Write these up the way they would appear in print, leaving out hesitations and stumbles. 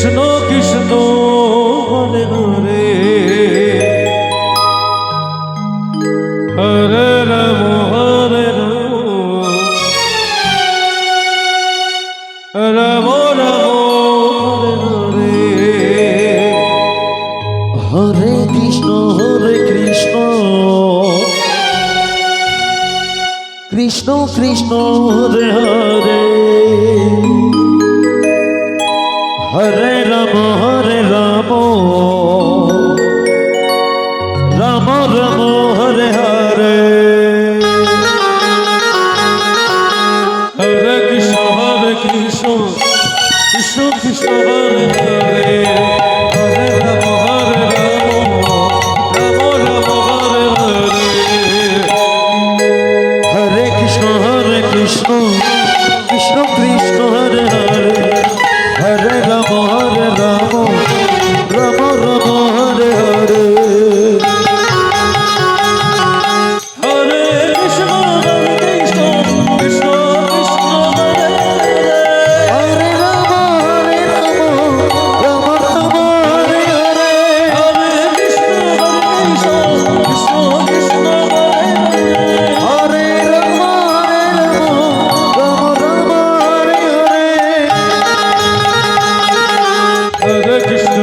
কৃষ্ণ কৃষ্ণ হরে হরে হরে রাম হরে রাম রাম রাম হরে হরে হরে কৃষ্ণ কৃষ্ণ কৃষ্ণ হরে হরে হরে রাম রাম রাম হরে হরে হরে কৃষ্ণ কৃষ্ণ কৃষ্ণ হরে হরে হরে রাম রাম রাম হরে হরে হরে কৃষ্ণ কৃষ্ণ কৃষ্ণ হরে হরে হরে রাম রাম রাম হরে হরে হরে কৃষ্ণ কৃষ্ণ কৃষ্ণ হরে হরে রাম রাম রাম হরে হরে হরে কৃষ্ণ কৃষ্ণ কৃষ্ণ হরে হরে রাম রাম হরে হরে হরে কৃষ্ণ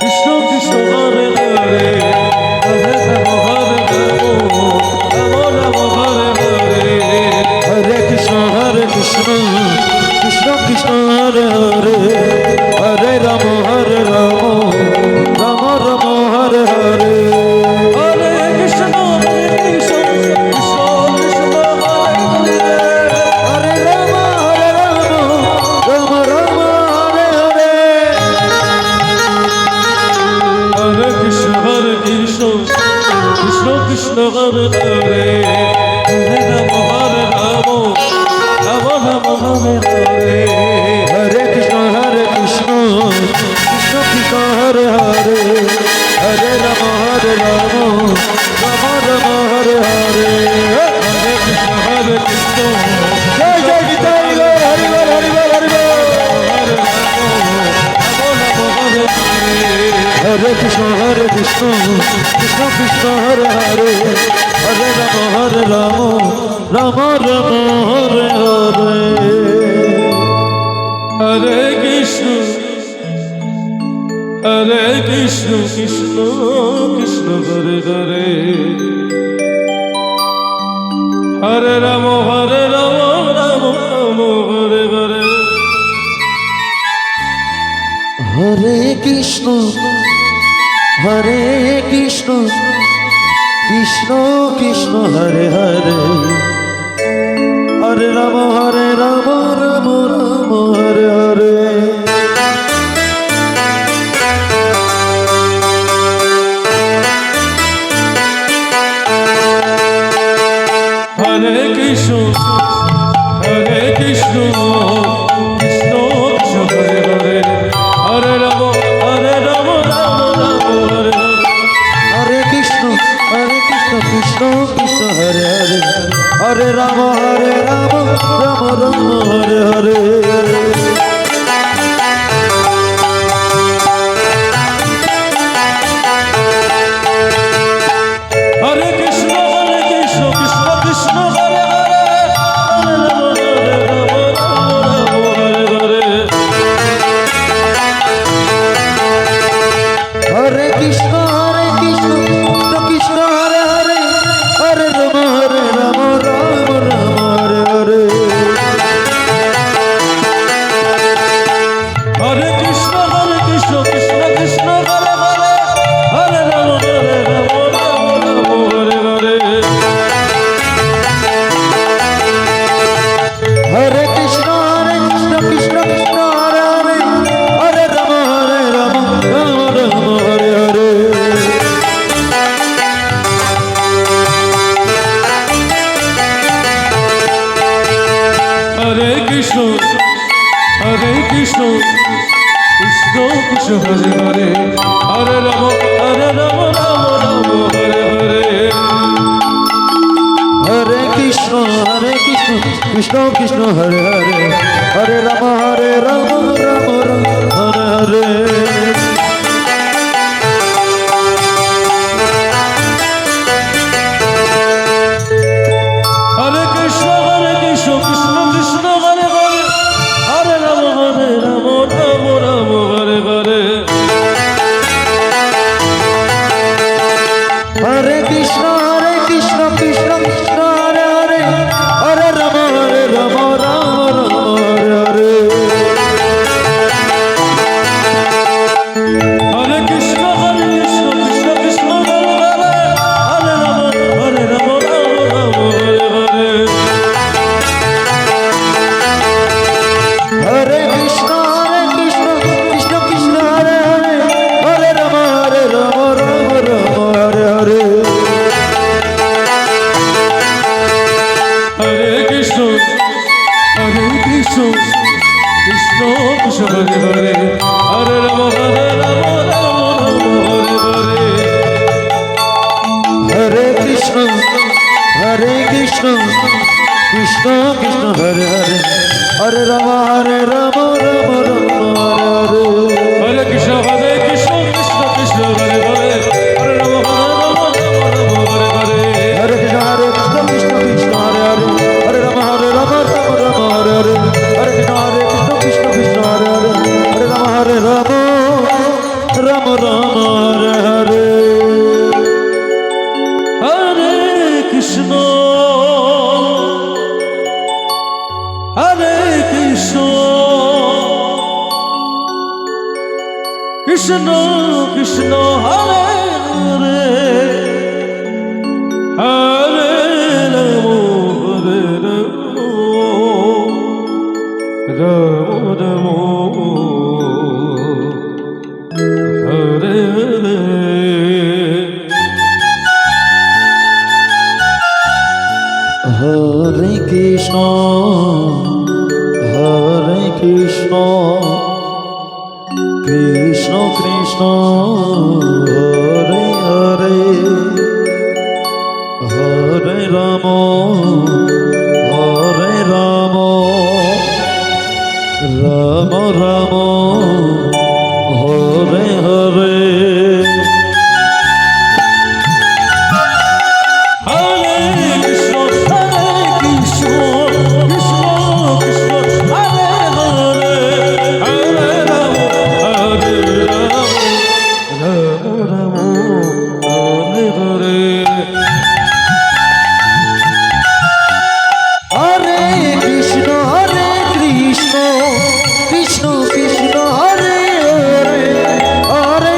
কৃষ্ণ কৃষ্ণ হরে হরে হরে রাম রাম হরে হরে হরে কৃষ্ণ কৃষ্ণ কৃষ্ণ হরে হরে হরে রাম রাম রাম হরে হরে হরে কৃষ্ণ কৃষ্ণ কৃষ্ণ হরে রাম রাম রাম হরে হরে হরে কৃষ্ণ কৃষ্ণ হরে হরে হরে রাম রাম রাম হরে হরে হরে কৃষ্ণ কৃষ্ণ কৃষ্ণ হরে হরে হরে রাম রাম রাম হরে হরে হরে কৃষ্ণ কৃষ্ণ জয় জয় গীতাই গৌর হরি বল হরি বল হরি বল হরে হরে কৃষ্ণ কৃষ্ণ কৃষ্ণ হরে হরে হরে রাম রাম রাম হরে হরে হরে কৃষ্ণ কৃষ্ণ কৃষ্ণ হরে হরে হরে রাম রাম রাম হরে হরে হরে কৃষ্ণ কৃষ্ণ কৃষ্ণ হরে হরে হরে রাম রাম রাম হরে হরে হরে কৃষ্ণ কৃষ্ণ কৃষ্ণ হরে হরে হরে রাম রাম রাম হরে হরে কৃষ্ণ কৃষ্ণ হরে হরে হরে রাম রাম রাম হরে হরে হরে কৃষ্ণ কৃষ্ণ কৃষ্ণ হরে হরে হরে কৃষ্ণ কৃষ্ণ হরে হরে হরে রাম রাম হরে হরে হরে কৃষ্ণ কৃষ্ণ কৃষ্ণ হরে হরে হরে রাম রাম হরে হরে হরে কৃষ্ণ কৃষ্ণ হরে হরে হরে রাম রাম হরে হরে হরে কৃষ্ণ কৃষ্ণ কৃষ্ণ হরে হরে হরে রাম রাম হরে হরে হরে কৃষ্ণ কৃষ্ণ কৃষ্ণ হরে হরে হরে রাম রাম রাম হরে হরে কৃষ্ণ কৃষ্ণ কৃষ্ণ হরে হরে হরে রাম রাম রাম হরে হরে হরে কৃষ্ণ কৃষ্ণ কৃষ্ণ হরে হরে হরে রাম রাম হরে হরে হরে কৃষ্ণ কৃষ্ণ কৃষ্ণ হরে হরে হরে রাম রাম হরে হরে হরে কৃষ্ণ কৃষ্ণ কৃষ্ণ হরে হরে হরে রাম রাম হরে হরে হরে কৃষ্ণ কৃষ্ণ কৃষ্ণ হরে হরে হরে রাম রাম হরে হরে হরে কৃষ্ণ কৃষ্ণ কৃষ্ণ কৃষ্ণ হরে হরে হরে রাম রাম হরে হরে হরে কৃষ্ণ কৃষ্ণ কৃষ্ণ হরে হরে হরে রাম হরে হরে হরে কৃষ্ণ কৃষ্ণ কৃষ্ণ হরে হরে হরে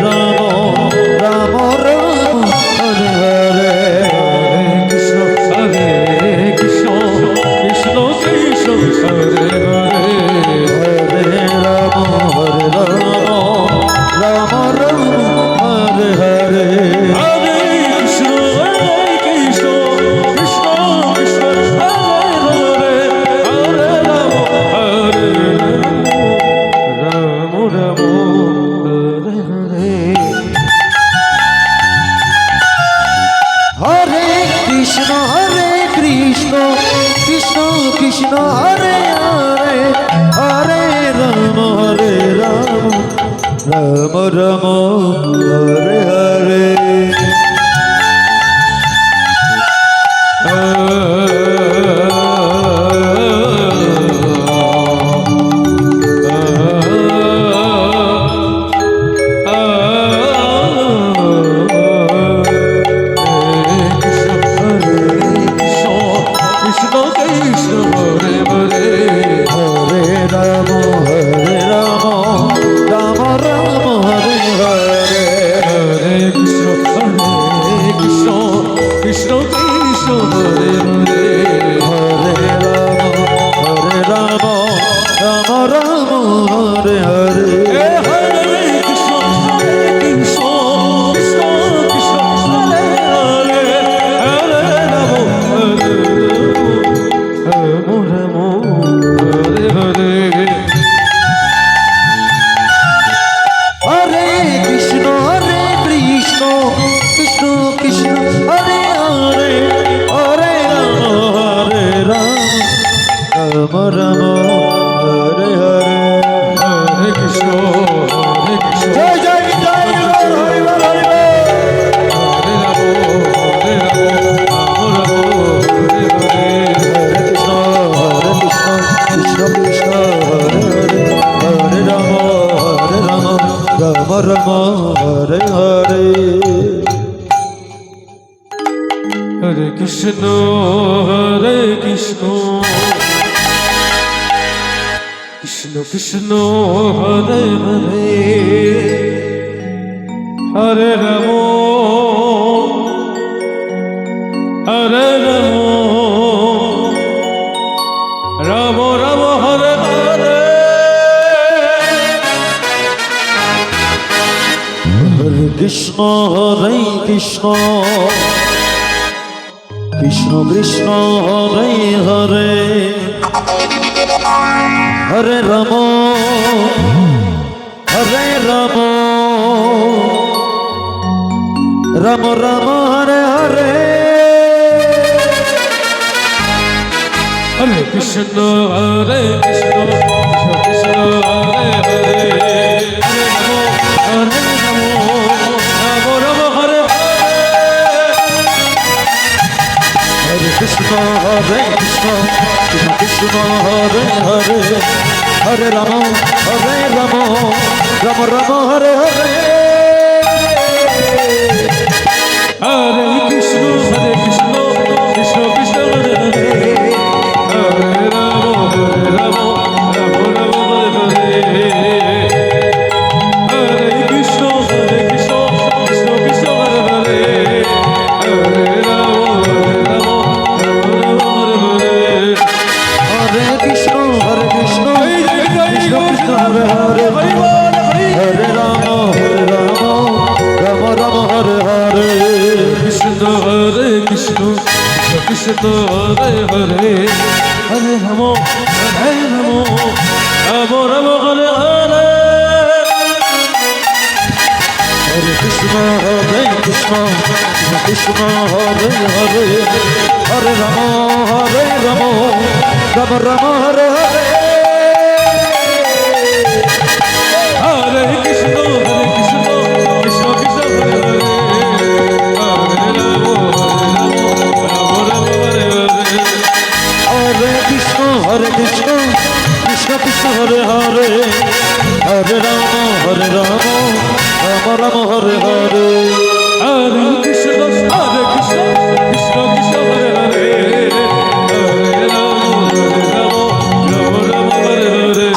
রাম হরে হরে হরে কৃষ্ণ কৃষ্ণ হরে হরে হরে রাম হরে রাম হরে হরে হরে কৃষ্ণ কৃষ্ণ কৃষ্ণ হরে হরে হরে রাম রাম রাম হরে হরে হরে কৃষ্ণ কৃষ্ণ কৃষ্ণ হরে হরে হরে রাম রাম রাম হরে হরে রাম রাম হরে হরে রাম রাম হরে হরে হরে কৃষ্ণ রাম হরে হরে হরে কৃষ্ণ জয় জয় জয় হরি বল হরি বল হরে রাম রাম রাম হরে হরে হরে কৃষ্ণ কৃষ্ণ কৃষ্ণ হরে হরে হরে রাম রাম রাম হরে হরে হরে কৃষ্ণ কৃষ্ণ কৃষ্ণ হরে হরে হরে রাম রাম রাম হরে হরে হরে কৃষ্ণ কৃষ্ণ কৃষ্ণ হরে হরে হরে রাম রাম রাম হরে হরে হরে কৃষ্ণ কৃষ্ণ কৃষ্ণ হরে হরে হরে রাম রাম রাম হরে হরে হরে কৃষ্ণ কৃষ্ণ কৃষ্ণ হরে হরে হরে রাম রাম রাম হরে হরে হরে কৃষ্ণ কৃষ্ণ কৃষ্ণ হরে হরে হরে রাম রাম রাম হরে হরে হরে কৃষ্ণ কৃষ্ণ কৃষ্ণ হরে হরে হরে রাম রাম হরে হরে হরে কৃষ্ণ কৃষ্ণ কৃষ্ণ হরে হরে হরে রাম রাম রাম হরে হরে কৃষ্ণ কৃষ্ণ কৃষ্ণ হরে হরে হরে রাম রাম রাম হরে হরে হরে কৃষ্ণ কৃষ্ণ কৃষ্ণ হরে হরে হরে রাম রাম রাম হরে হরে হরে কৃষ্ণ কৃষ্ণ কৃষ্ণ হরে হরে হরে রাম রাম হরে হরে হরে কৃষ্ণ কৃষ্ণ কৃষ্ণ হরে হরে হরে রাম রাম রাম হরে হরে হরে কৃষ্ণ কৃষ্ণ কৃষ্ণ হরে হরে হরে রাম রাম হরে হরে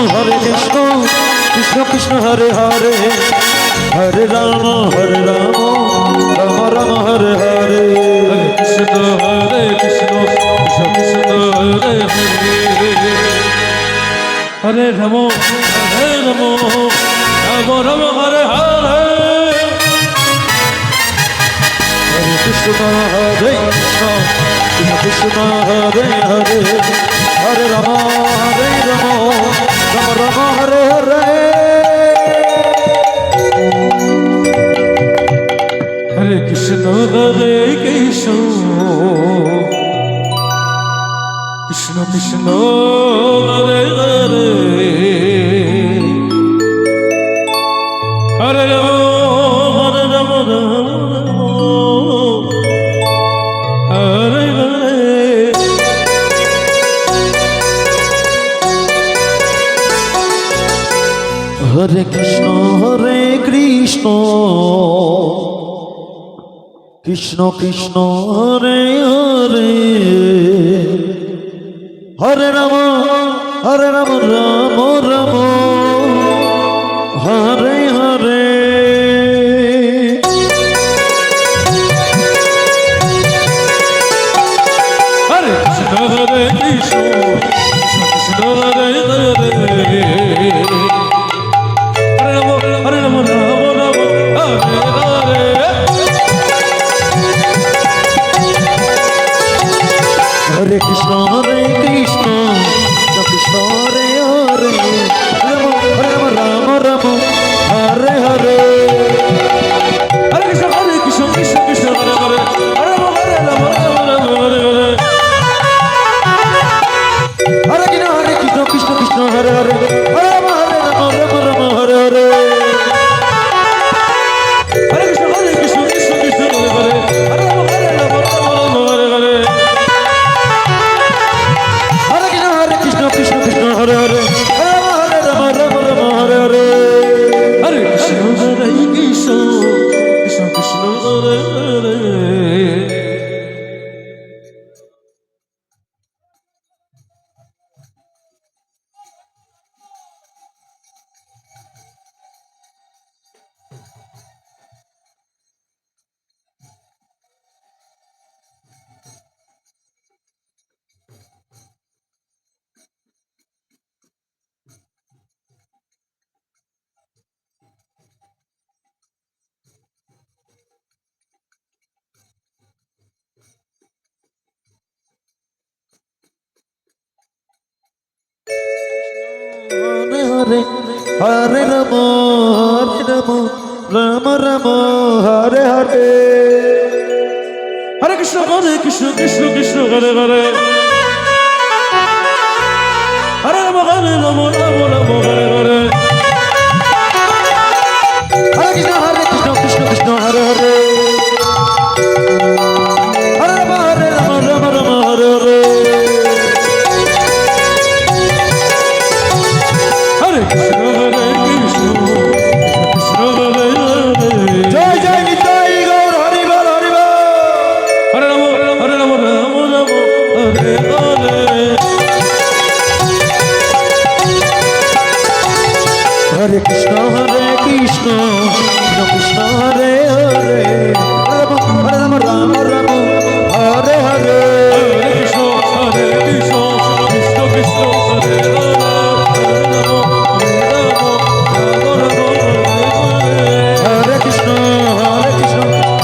হরে কৃষ্ণ কৃষ্ণ কৃষ্ণ হরে হরে হরে রাম রাম রাম হরে হরে হরে কৃষ্ণ কৃষ্ণ কৃষ্ণ হরে হরে হরে রাম রাম রাম হরে হরে হরে কৃষ্ণ কৃষ্ণ কৃষ্ণ হরে হরে হরে রাম রাম হরে হরে হরে কৃষ্ণ কৃষ্ণ কৃষ্ণ কৃষ্ণ হরে হরে হরে রাম রাম হরে হরে হরে কৃষ্ণ কৃষ্ণ কৃষ্ণ কৃষ্ণ হরে হরে হরে রাম রাম রাম হরে হরে হরে কৃষ্ণ কৃষ্ণ কৃষ্ণ হরে হরে হরে রাম রাম হরে হরে হরে কৃষ্ণ কৃষ্ণ কৃষ্ণ হরে হরে রাম রাম রাম কৃষ্ণ হরে হরে রাম রাম হরে হরে হরে কৃষ্ণ কৃষ্ণ কৃষ্ণ হরে হরে হরে রাম হরে হরে হরে কৃষ্ণ কৃষ্ণ কৃষ্ণ হরে হরে রাম হরে হরে হরে কৃষ্ণ কৃষ্ণ কৃষ্ণ হরে হরে হরে হরে হরে রাম রাম রাম হরে হরে হরে কৃষ্ণ কৃষ্ণ কৃষ্ণ হরে হরে হরে রাম রাম হরে হরে হরে কৃষ্ণ কৃষ্ণ কৃষ্ণ হরে হরে হরে রাম হরে হরে হরে কৃষ্ণ কৃষ্ণ কৃষ্ণ হরে হরে জয় জয় নিতাই গৌর হরি বল হরি বল হরে রাম রাম হরে হরে হরে কৃষ্ণ কৃষ্ণ কৃষ্ণ হরে হরে হরে রাম রাম রাম হরে হরে হরে কৃষ্ণ কৃষ্ণ কৃষ্ণ হরে হরে হরে কৃষ্ণ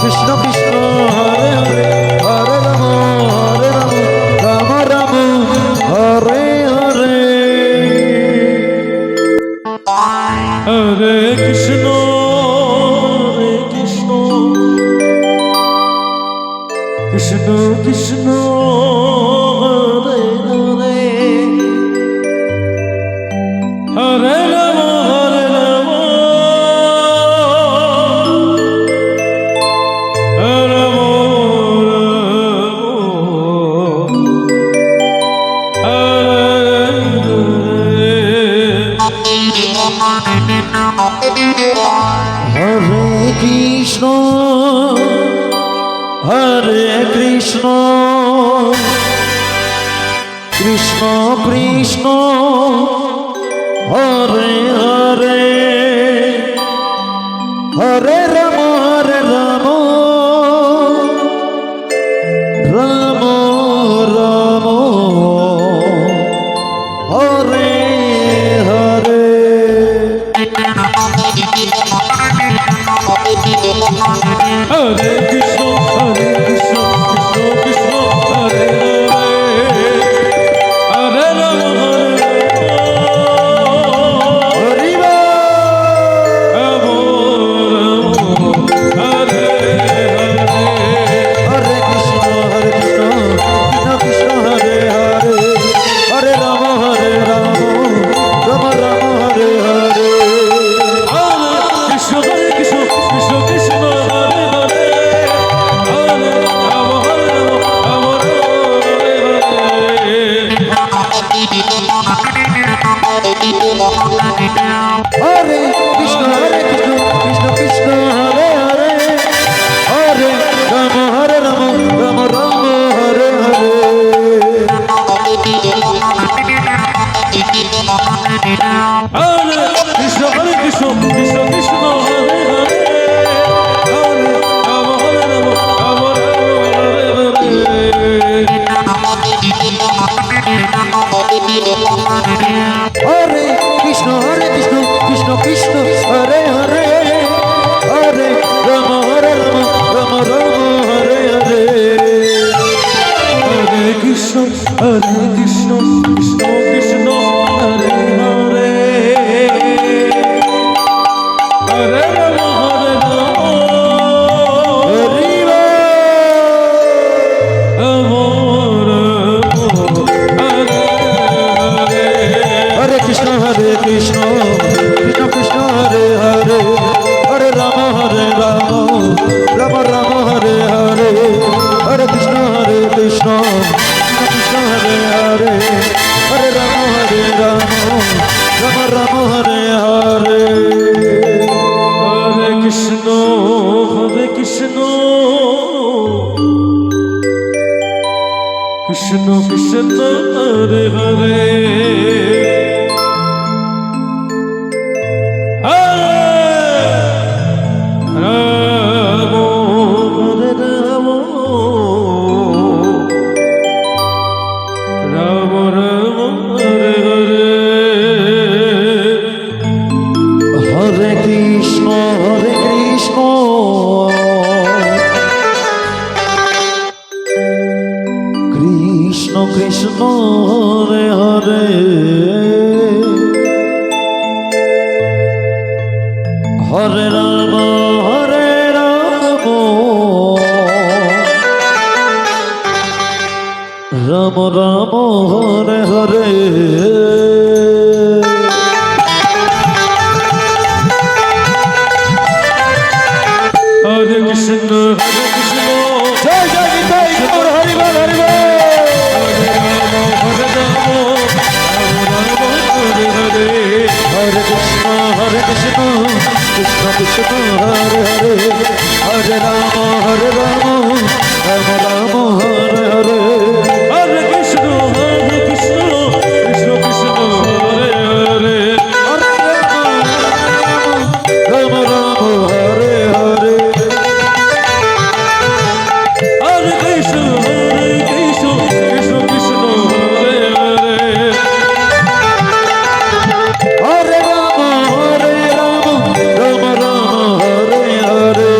কৃষ্ণ কৃষ্ণ হরে হরে হরে রাম রাম রাম হরে হরে হরে কৃষ্ণ কৃষ্ণ কৃষ্ণ হরে হরে হরে রাম হরে রাম হরে রাম হরে কৃষ্ণ হরে কৃষ্ণ কৃষ্ণ কৃষ্ণ হরে হরে হরে রাম রাম রাম হরে হরে হরে কৃষ্ণ কৃষ্ণ কৃষ্ণ হরে হরে হরে রাম হরি বল। হরে হরে কৃষ্ণ কৃষ্ণ কৃষ্ণ হরে হরে হরে রাম রাম রাম হরে হরে কৃষ্ণ কৃষ্ণ কৃষ্ণ কৃষ্ণ হরে হরে হরে রাম রাম হরে হরে হরে কৃষ্ণ কৃষ্ণ কৃষ্ণ হরে হরে হরে রাম রাম রাম হরে হরে হরে কৃষ্ণ কৃষ্ণ কৃষ্ণ হরে হরে হরে রাম রাম হরে হরে কৃষ্ণ কৃষ্ণ কৃষ্ণ হরে হরে হরে রাম রাম হরে হরে হরে কৃষ্ণ কৃষ্ণ কৃষ্ণ হরে হরে হরে রাম হরে রাম হরি বল। রাম রাম হরে হরে হরে কৃষ্ণ কৃষ্ণ কৃষ্ণ হরে হরে হরে রাম রাম রাম হরে হরে হরে কৃষ্ণ কৃষ্ণ কৃষ্ণ হরে হরে হরে রাম রাম রাম হরে হরে হরে কৃষ্ণ কৃষ্ণ কৃষ্ণ হরে হরে রাম হরে রাম রাম রাম হরে হরে হরে কৃষ্ণ কৃষ্ণ কৃষ্ণ হরে হরে হরে রাম রাম রাম হরে হরে হরে কৃষ্ণ জয় জয় নিতাই গৌর হরি বল হরি বল হরে কৃষ্ণ কৃষ্ণ কৃষ্ণ হরে হরে হরে রাম রাম রাম হরে হরে হরে কৃষ্ণ কৃষ্ণ কৃষ্ণ হরে হরে হরে রাম রাম হরে হরে হরে কৃষ্ণ কৃষ্ণ কৃষ্ণ হরে হরে হরে রাম রাম হরে হরে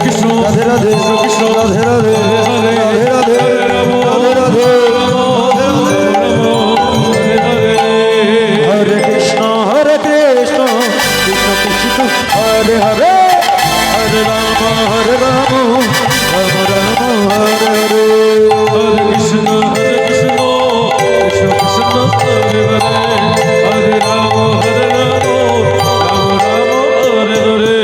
কৃষ্ণ রাধে রাধে কৃষ্ণ রাধে রাধে রাধে রাধে রাধে রাধে হরে কৃষ্ণ কৃষ্ণ কৃষ্ণ হরে হরে হরে রাম রাম রাম হরে হরে হরে কৃষ্ণ কৃষ্ণ কৃষ্ণ হরে হরে হরে রাম রাম রাম হরে হরে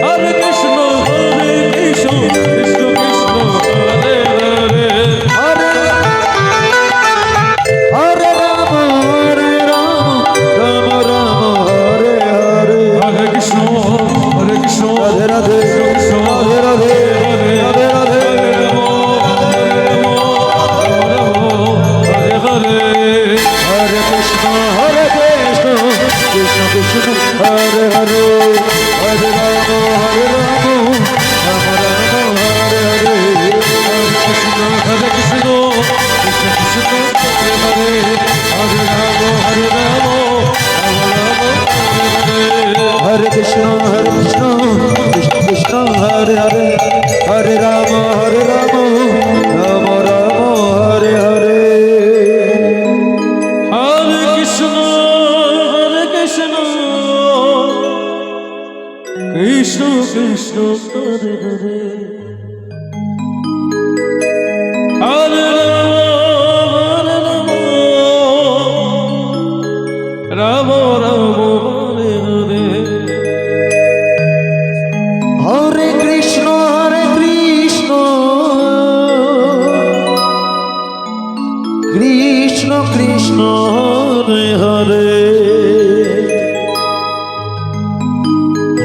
হরে কৃষ্ণ কৃষ্ণ কৃষ্ণ হরে হরে হরে হরে রাম রাম রাম হরে হরে হরে কৃষ্ণ রাধে রাধে রাধে রাধে রাধে রাধে হরে হরে হরে কৃষ্ণ কৃষ্ণ কৃষ্ণ হরে হরে হরে রাম রাম রাম হরে হরে কৃষ্ণ হরে কৃষ্ণ কৃষ্ণ কৃষ্ণ হরে হরে হরে রাম রাম রাম হরে হরে হরে কৃষ্ণ কৃষ্ণ কৃষ্ণ হরে হরে হরে রাম রাম রাম হরে হরে হরে কৃষ্ণ কৃষ্ণ কৃষ্ণ হরে হরে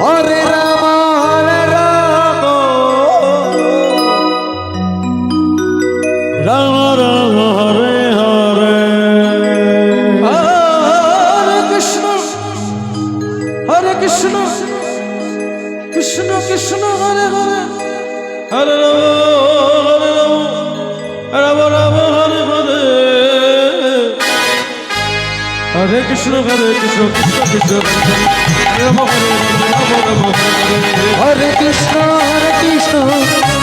হরে রাম রাম হরে হরে হরে কৃষ্ণ কৃষ্ণ কৃষ্ণ হরে হরে হরে রাম রাম রাম হরে হরে হরে কৃষ্ণ কৃষ্ণ কৃষ্ণ হরে হরে হরে রাম রাম হরে হরে হরে কৃষ্ণ কৃষ্ণ কৃষ্ণ হরে রাম হরে Ram Ram Hare Hare Hare Krishna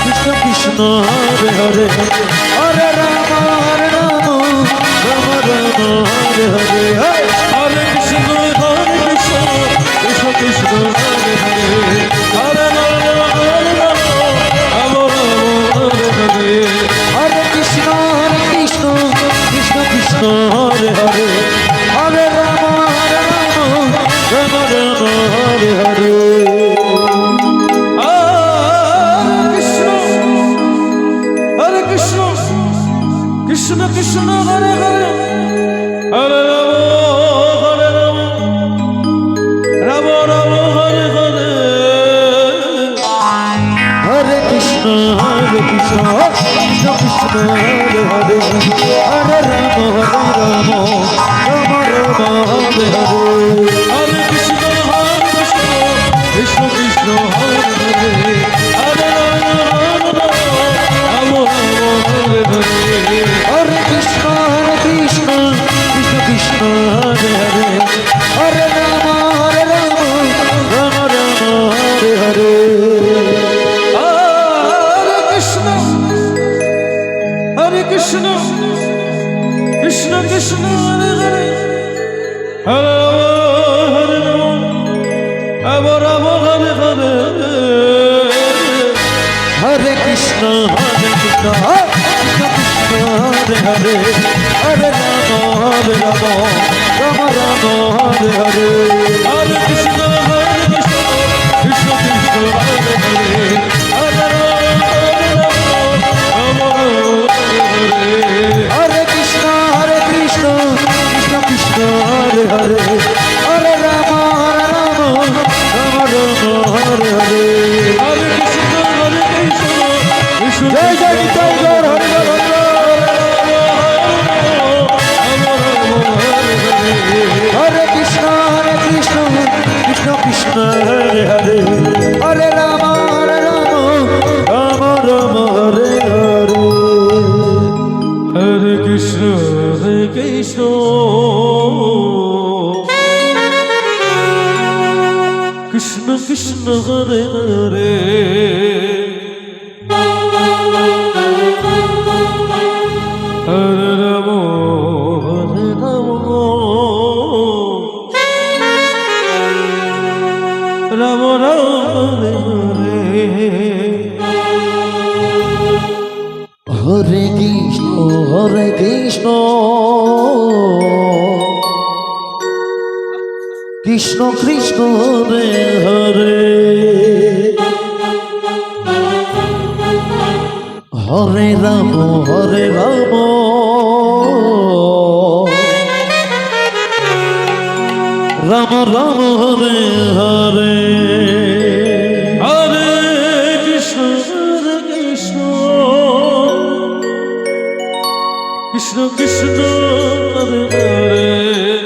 Krishna Krishna Hare Hare Hare Ram Ram Ram Hare Hare Hare Krishna Krishna Krishna Hare Hare Hare Ram Ram Ram Ram Hare Hare Hare Krishna Krishna Krishna Hare Hare Hare Ram Ram Ram Hare Hare Hare Krishna Krishna Krishna Hare Hare Hare Ram Ram Ram Hare Hare Hare Krishna Krishna Krishna Hare Hare Hare Ram Ram Hare Hare Hare Krishna Krishna Krishna Hare Hare Hare Ram Ram Ram Hare Hare Hare Krishna, Krishna Krishna, Hare Hare, Hare Rama, Hare Rama, Hare Hare. Hare Krishna, Krishna Krishna, Hare Hare, Hare Rama, Rama Rama, Hare Hare. Hare Krishna, Krishna Krishna, Hare Hare, Hare Rama, Rama Hare. Hare Krishna, Krishna Krishna, Hare Hare, Hare Rama, Rama Rama, Hare Hare. Hare Krishna, Krishna Jai Jai Nitai Gaur, Hare Hare. Hare Krishna, Krishna Krishna, Hare Hare, Hare Rama, Rama Rama, Hare Hare. Hare Krishna, Krishna Krishna, Hare Hare, Hare Rama, Rama Rama, Hare Hare. Hare Krishna, Krishna Krishna, Hare Hare, Hare Rama, Rama Rama, Hare Hare. Hare Krishna, Krishna Krishna, Hare Hare,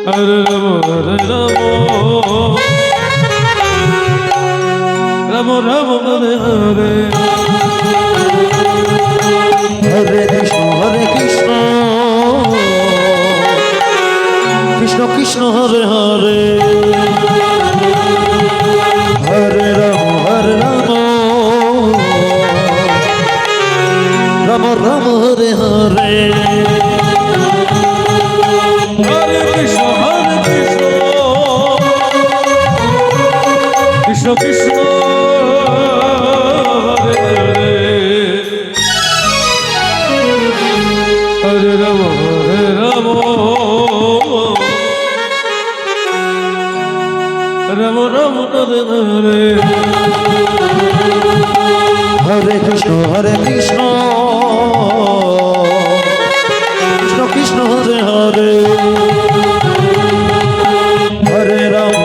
Hare Rama, Rama Rama, Hare Hare. Hare Krishna, Krishna Krishna, Hare Hare, Hare Rama, Rama Rama, Hare Hare. Hare Krishna, Krishna Krishna, Hare Hare, Hare Rama, Rama Rama, Hare Hare. Hare Krishna, Krishna Krishna, Hare Hare, Hare Rama, Rama Rama, Hare Hare. Hare Krishna, Krishna Krishna, Hare Hare, Hare Rama,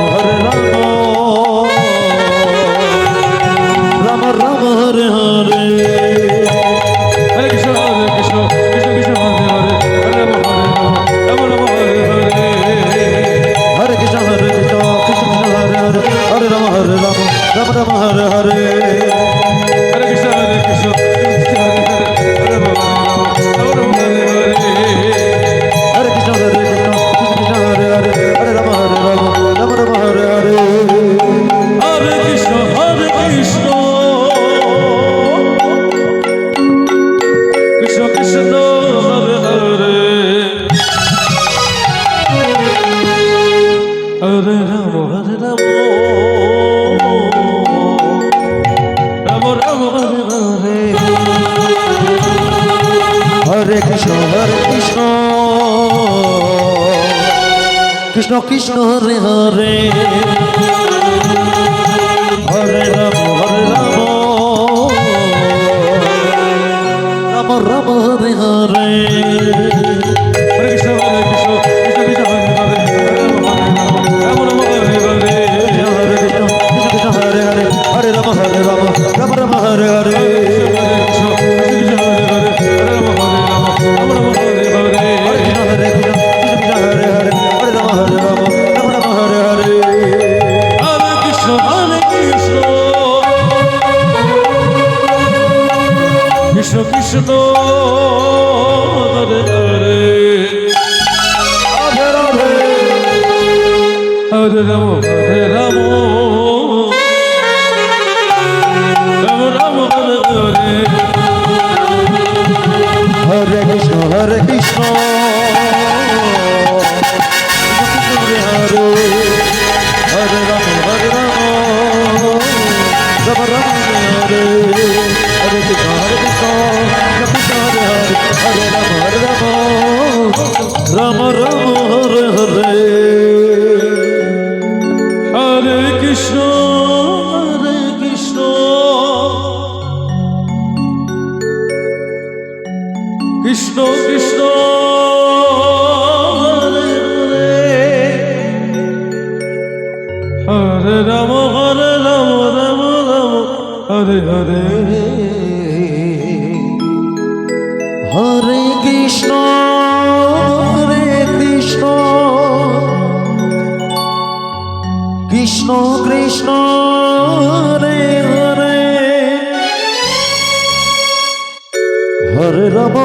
Rama Rama, Hare Hare. Hare Krishna, Krishna Krishna, Hare Hare, Hare Rama, Rama Rama, Hare Hare. Hare Krishna, Krishna Krishna, Hare Hare, Hare Rama, Rama Rama, Hare Hare. Hare Krishna, Krishna Krishna, Hare Hare, Hare Rama, Rama Rama, Hare Hare. Hare Krishna, Krishna Krishna, Hare Hare, Hare Rama, Rama Rama, Hare Hare. Hare Krishna, Krishna Krishna, Hare Hare, Hare Rama, Krishna Krishna Hare Hare Radhe Radhe হরে রাম রাম রাম হরে হরে হরে কৃষ্ণ হরে কৃষ্ণ হরে হরে হরে রাম রাম রাম হরে হরে কৃষ্ণ হরে কৃষ্ণ কৃষ্ণ হরে হরে হরে রাম রাম হরে হরে হরে কৃষ্ণ কৃষ্ণ কৃষ্ণ হরে হরে হরে রাম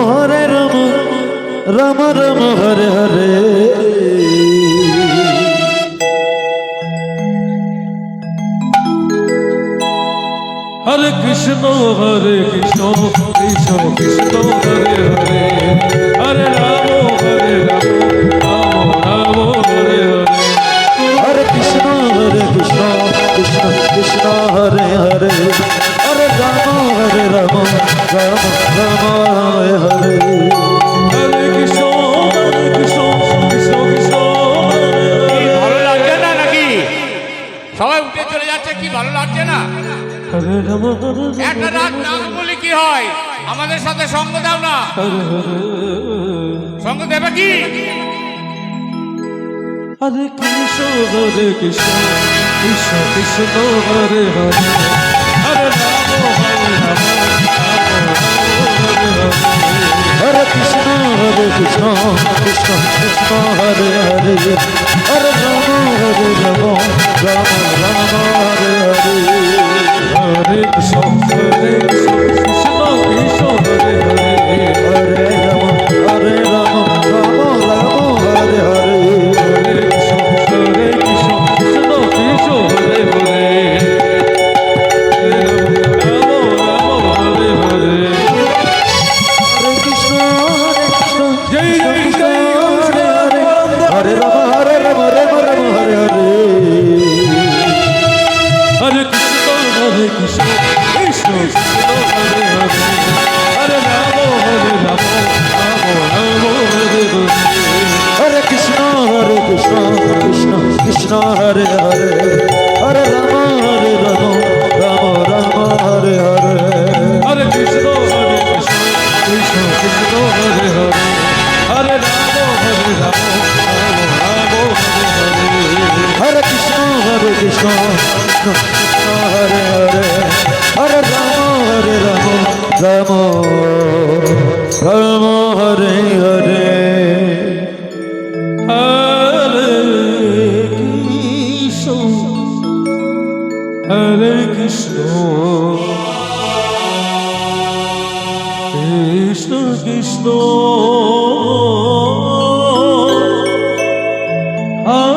রাম রাম হরে হরে হরে কৃষ্ণ কৃষ্ণ কৃষ্ণ হরে হরে হরে রাম রাম রাম হরে হরে হরে কৃষ্ণ কৃষ্ণ কৃষ্ণ হরে হরে হরে রাম রাম রাম হরে হরে হরে কৃষ্ণ কৃষ্ণ কৃষ্ণ হরে হরে হরে রাম রাম রাম হরে হরে হরে কৃষ্ণ কৃষ্ণ কৃষ্ণ কৃষ্ণ কি ভালো লাগছে না নাকি? সবাই উঠে চলে যাচ্ছে, কি ভালো লাগছে না? হরে রাম একটা রাত না বলি কি হয়? আমাদের সাথে সঙ্গ দাও না, সঙ্গ দেবে কি? হরে কৃষ্ণ কৃষ্ণ কৃষ্ণ হরে হরে হরে রাম হরে কৃষ্ণ কৃষ্ণ কৃষ্ণ হরে হরে হরে রাম রাম রাম হরে হরে হরে কৃষ্ণ কৃষ্ণ কৃষ্ণ হরে হরে হরে রাম রাম রাম হরে হরে হরে কৃষ্ণ কৃষ্ণ কৃষ্ণ হরে হরে রাম হরে হরে হরে কৃষ্ণ জয় জয় জয় হরে রাম হরে রাম হরে হরে হরে কৃষ্ণ কৃষ্ণ কৃষ্ণ হরে হরে হরে রাম রাম হরে হরে হরে কৃষ্ণ কৃষ্ণ কৃষ্ণ হরে হরে হরে রাম রাম হরে হরে হরে কৃষ্ণ কৃষ্ণ কৃষ্ণ হরে হরে হরে রাম রাম হরে হরে হরে কৃষ্ণ কৃষ্ণ কৃষ্ণ হরে হরে হরে রাম রাম হরে হরে হরে কৃষ্ণ কৃষ্ণ কৃষ্ণ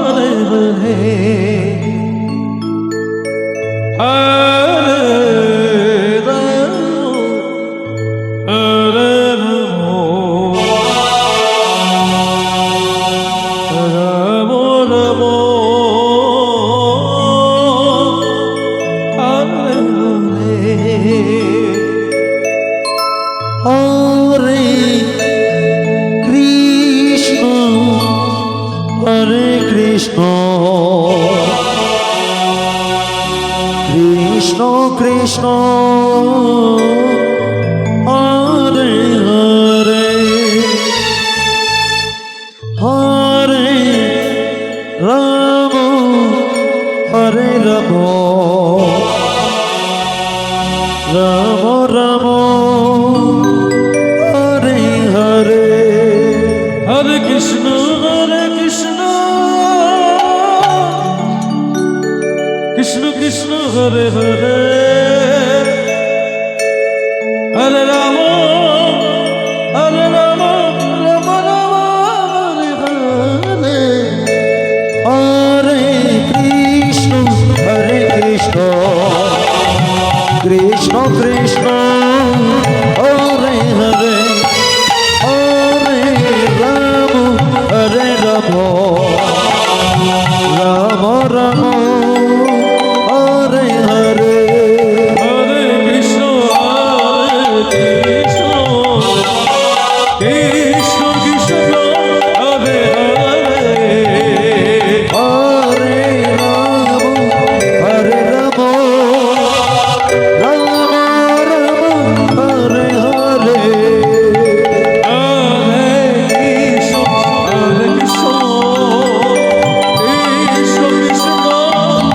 হরে হরে হরে রাম হরে রাম রাম হরে কৃষ্ণ কৃষ্ণ কৃষ্ণ হরে হরে হরে রাম হরে রাম রাম রাম হরে হরে হরে কৃষ্ণ কৃষ্ণ কৃষ্ণ হরে হরে হরে রাম কৃষ্ণ কৃষ্ণ হরে হরে হরে রাম হরে রাম রাম রাম হরে হরে হরে কৃষ্ণ কৃষ্ণ কৃষ্ণ হরে হরে হরে রাম হরে রাম রাম রাম হরে হরে হরে কৃষ্ণ কৃষ্ণ কৃষ্ণ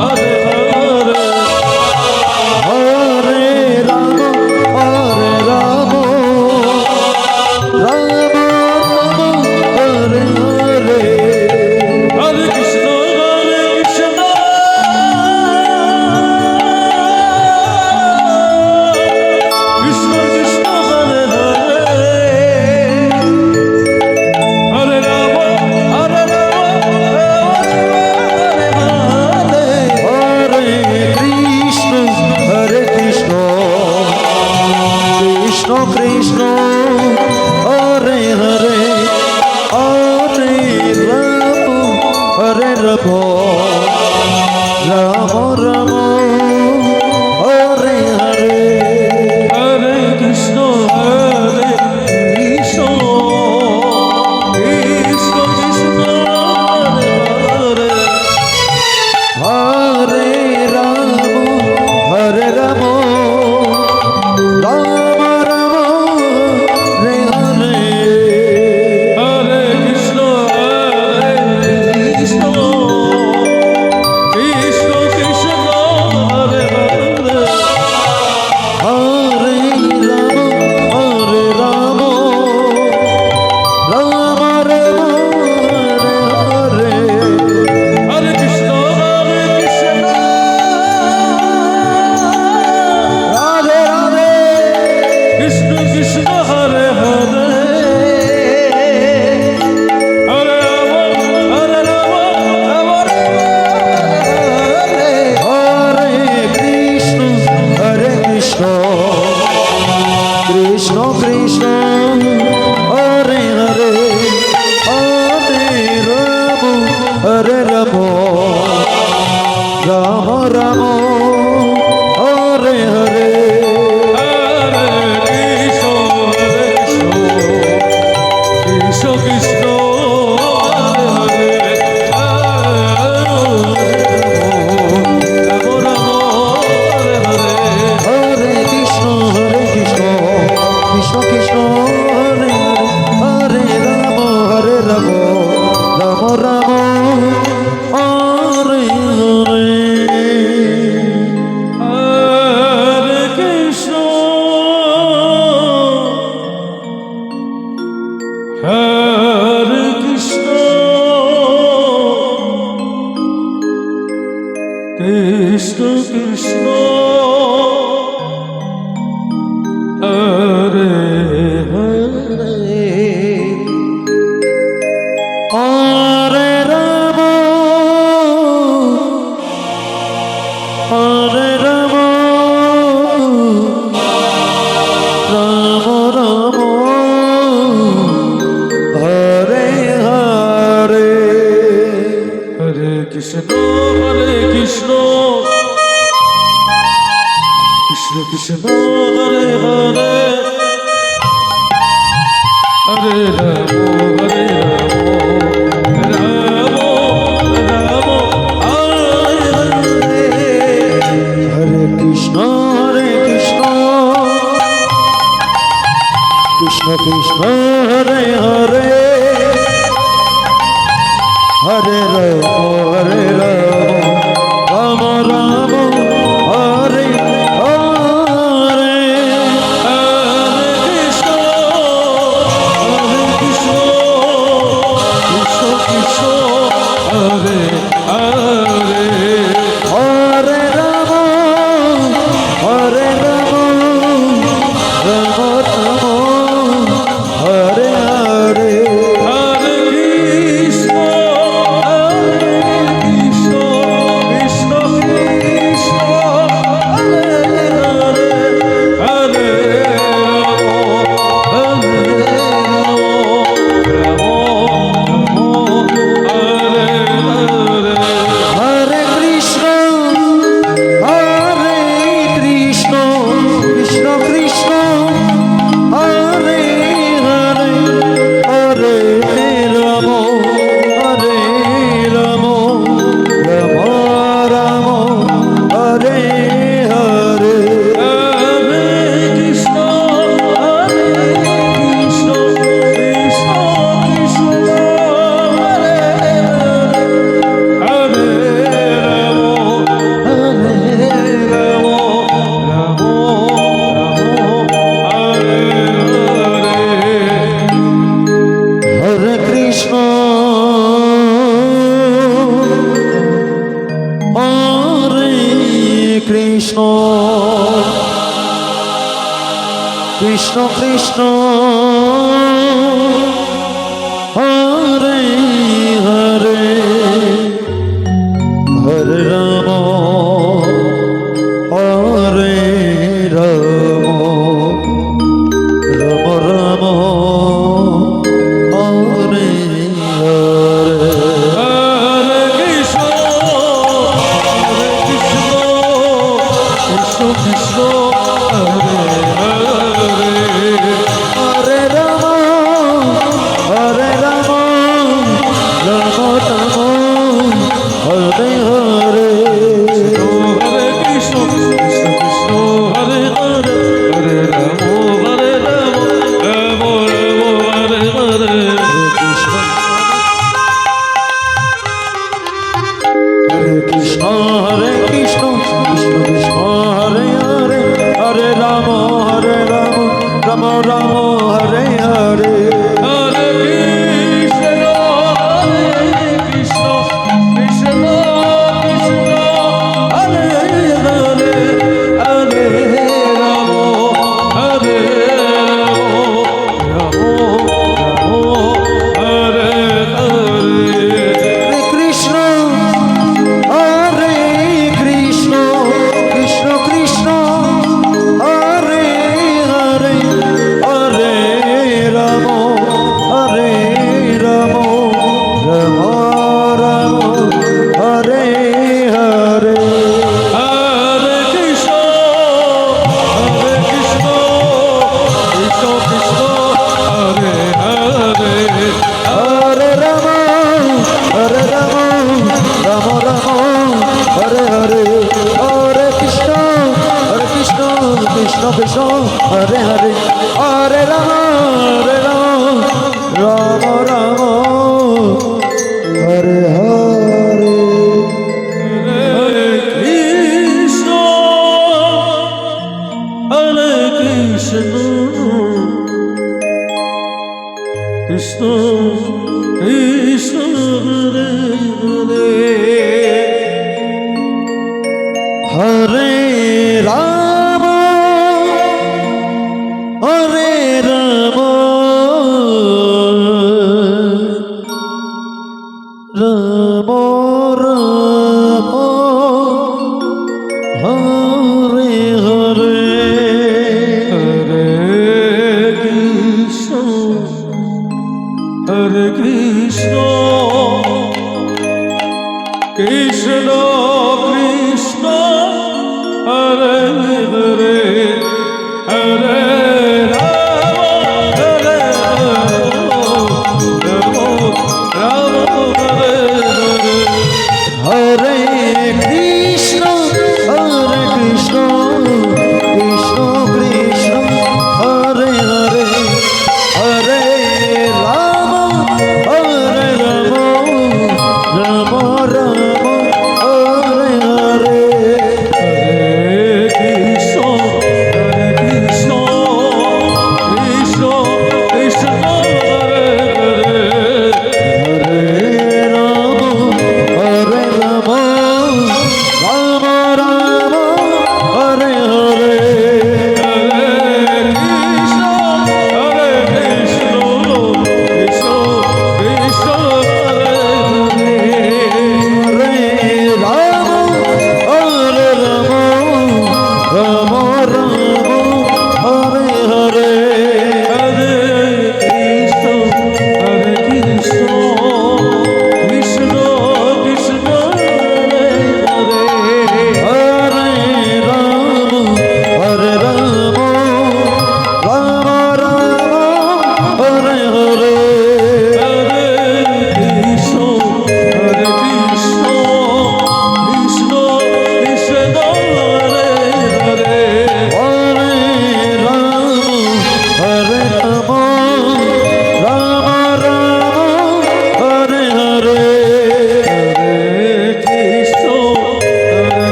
হরে হরে হরে রাম হরে রাম রাম রাম হরে হরে হরে কৃষ্ণ কৃষ্ণ কৃষ্ণ হরে হরে হরে রাম হরে রাম হরে হরে হরে কৃষ্ণ হরে কৃষ্ণ কৃষ্ণ কৃষ্ণ হরে হরে হরে রাম হরে রাম রাম রাম হরে হরে হরে কৃষ্ণ কৃষ্ণ কৃষ্ণ হরে হরে হরে রাম হরে রাম রাম রাম হরে হরে হরে কৃষ্ণ কৃষ্ণ কৃষ্ণ কৃষ্ণ হরে হরে হরে রাম হরে রাম রাম রাম হরে হরে হরে কৃষ্ণ রাধে রাধে কৃষ্ণ কৃষ্ণ হরে হরে হরে রাম হরে রাম হরে হরে কৃষ্ণ হরে কৃষ্ণ কৃষ্ণ কৃষ্ণ হরে হরে হরে রাম হরে রাম রাম রাম হরে হরে হরে কৃষ্ণ কৃষ্ণ কৃষ্ণ হরে হরে রাম রাম হরে হরে হরে কৃষ্ণ কৃষ্ণ কৃষ্ণ হরে হরে রাম হরে রাম রাম রাম হরে হরে হরে কৃষ্ণ হরে কৃষ্ণ কৃষ্ণ কৃষ্ণ হরে হরে হরে রাম হরে রাম রাম রাম হরে হরে হরে কৃষ্ণ কৃষ্ণ কৃষ্ণ কৃষ্ণ হরে হরে হরে রাম হরে রাম রাম হরে হরে হরে কৃষ্ণ কৃষ্ণ কৃষ্ণ হরে হরে হরে রাম রাম হরে হরে হরে কৃষ্ণ কৃষ্ণ কৃষ্ণ হরে হরে হরে রাম রাম রাম হরে হরে হরে কৃষ্ণ কৃষ্ণ কৃষ্ণ হরে হরে হরে রাম হরে রাম রাম রাম হরে হরে হরে কৃষ্ণ কৃষ্ণ কৃষ্ণ হরে হরে হরে রাম হরে রাম রাম রাম হরে হরে হরে কৃষ্ণ কৃষ্ণ কৃষ্ণ হরে হরে হরে রাম রাম হরে হরে হরে কৃষ্ণ হরে কৃষ্ণ কৃষ্ণ কৃষ্ণ হরে হরে হরে রাম রাম রাম হরে হরে হরে কৃষ্ণ কৃষ্ণ কৃষ্ণ কৃষ্ণ হরে হরে হরে রাম হরে রাম হরে হরে কৃষ্ণ হরে কৃষ্ণ কৃষ্ণ কৃষ্ণ হরে হরে হরে রাম রাম রাম রাম হরে হরে হরে কৃষ্ণ কৃষ্ণ কৃষ্ণ কৃষ্ণ হরে হরে হরে রাম রাম রাম হরে হরে হরে কৃষ্ণ কৃষ্ণ কৃষ্ণ হরে হরে হরে রাম রাম রাম হরে হরে হরে কৃষ্ণ কৃষ্ণ কৃষ্ণ হরে হরে হরে রাম হরে রাম রাম রাম হরে হরে হরে কৃষ্ণ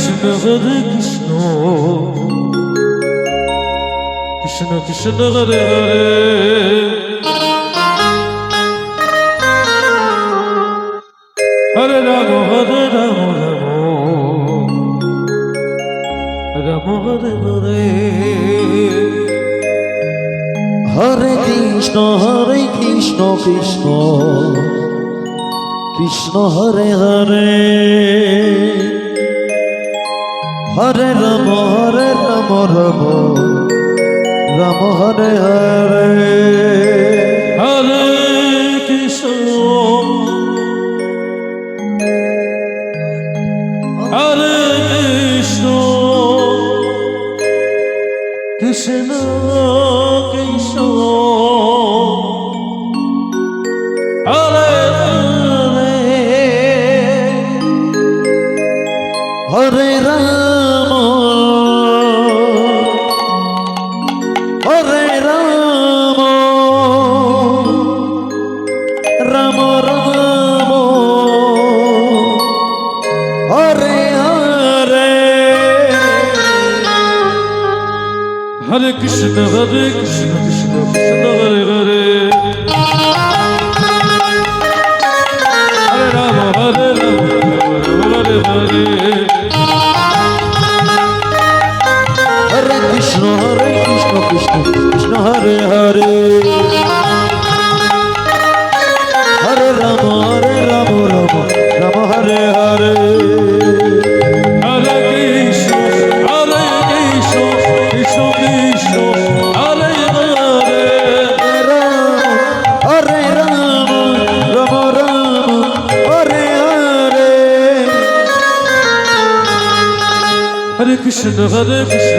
কৃষ্ণ হরে কৃষ্ণ কৃষ্ণ কৃষ্ণ হরে হরে হরে রাম হরে রাম রাম রাম হরে হরে হরে কৃষ্ণ কৃষ্ণ কৃষ্ণ হরে হরে হরে রাম রাম রাম হরে হরে হরে কৃষ্ণ হরে কৃষ্ণ কৃষ্ণ কৃষ্ণ হরে হরে রাম হরে রাম রাম রাম হরে হরে হরে কৃষ্ণ কৃষ্ণ কৃষ্ণ হরে হরে হরে রাম হরে হরে হরে হরে কৃষ্ণ কৃষ্ণ কৃষ্ণ হরে হরে হরে রাম রাম রাম হরে হরে হরে কৃষ্ণ কৃষ্ণ কৃষ্ণ হরে হরে হরে রাম রাম রাম হরে হরে হরে কৃষ্ণ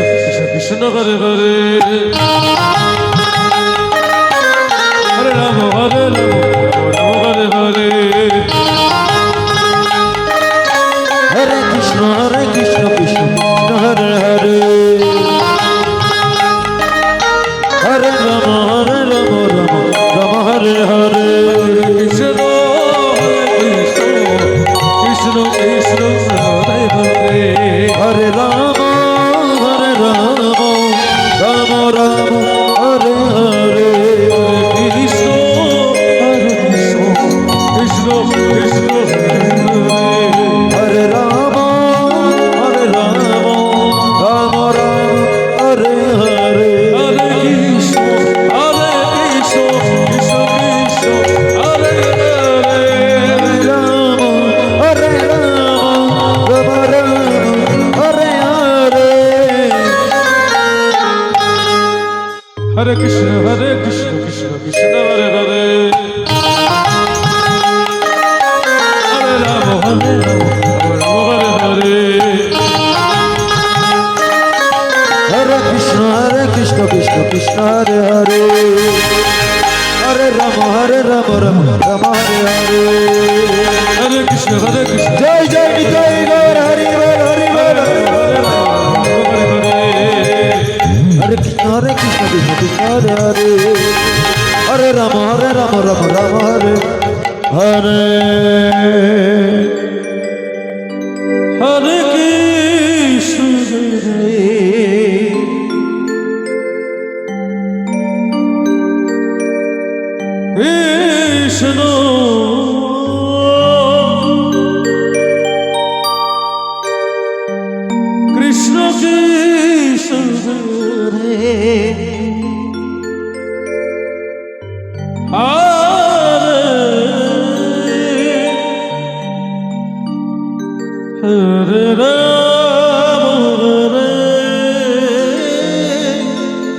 কৃষ্ণ কৃষ্ণ হরে হরে হরে রাম রাম হরে হরে হরে কৃষ্ণ কৃষ্ণ হরে হরে হরে রাম রাম হরে হরে কৃষ্ণ কৃষ্ণ কৃষ্ণ হরে হরে হরে রাম রাম হরে হরে কৃষ্ণ কৃষ্ণ কৃষ্ণ হরে রাম রাম হরে হরে হরে কৃষ্ণ কৃষ্ণ কৃষ্ণ হরে হরে রাম হরে হরে হরে কৃষ্ণ কৃষ্ণ কৃষ্ণ হরে হরে হরে রাম হরে হরে হরে কৃষ্ণ কৃষ্ণ হরে হরে হরে রাম হরে হরে হরে কৃষ্ণ জয় জয় নিতাই গৌর হরি বল হরে কৃষ্ণ কৃষ্ণ হরে হরে হরে রাম হরে হরে হরে কৃষ্ণ কৃষ্ণ কৃষ্ণ কৃষ্ণ হরে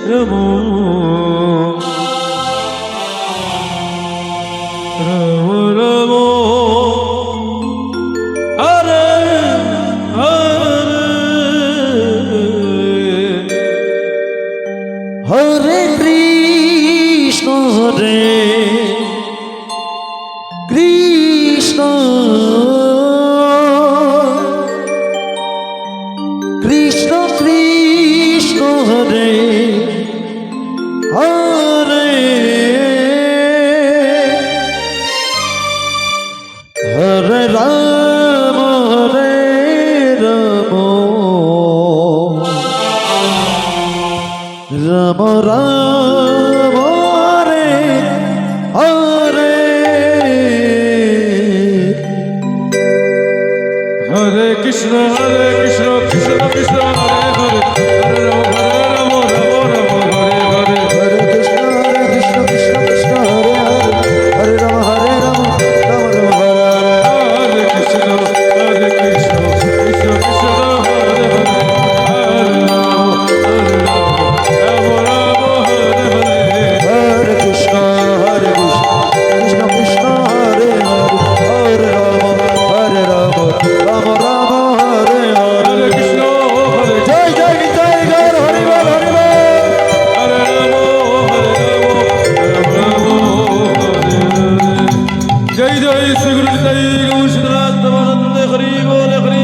রাম রাম রাম রাম হরে হরে হরে কৃষ্ণ কৃষ্ণ কৃষ্ণ কৃষ্ণ হরে হরে হরে রাম জয় শ্রী গুরু নিতাই গৌর সীতানাথ দেবানন্দ হরি বল হরি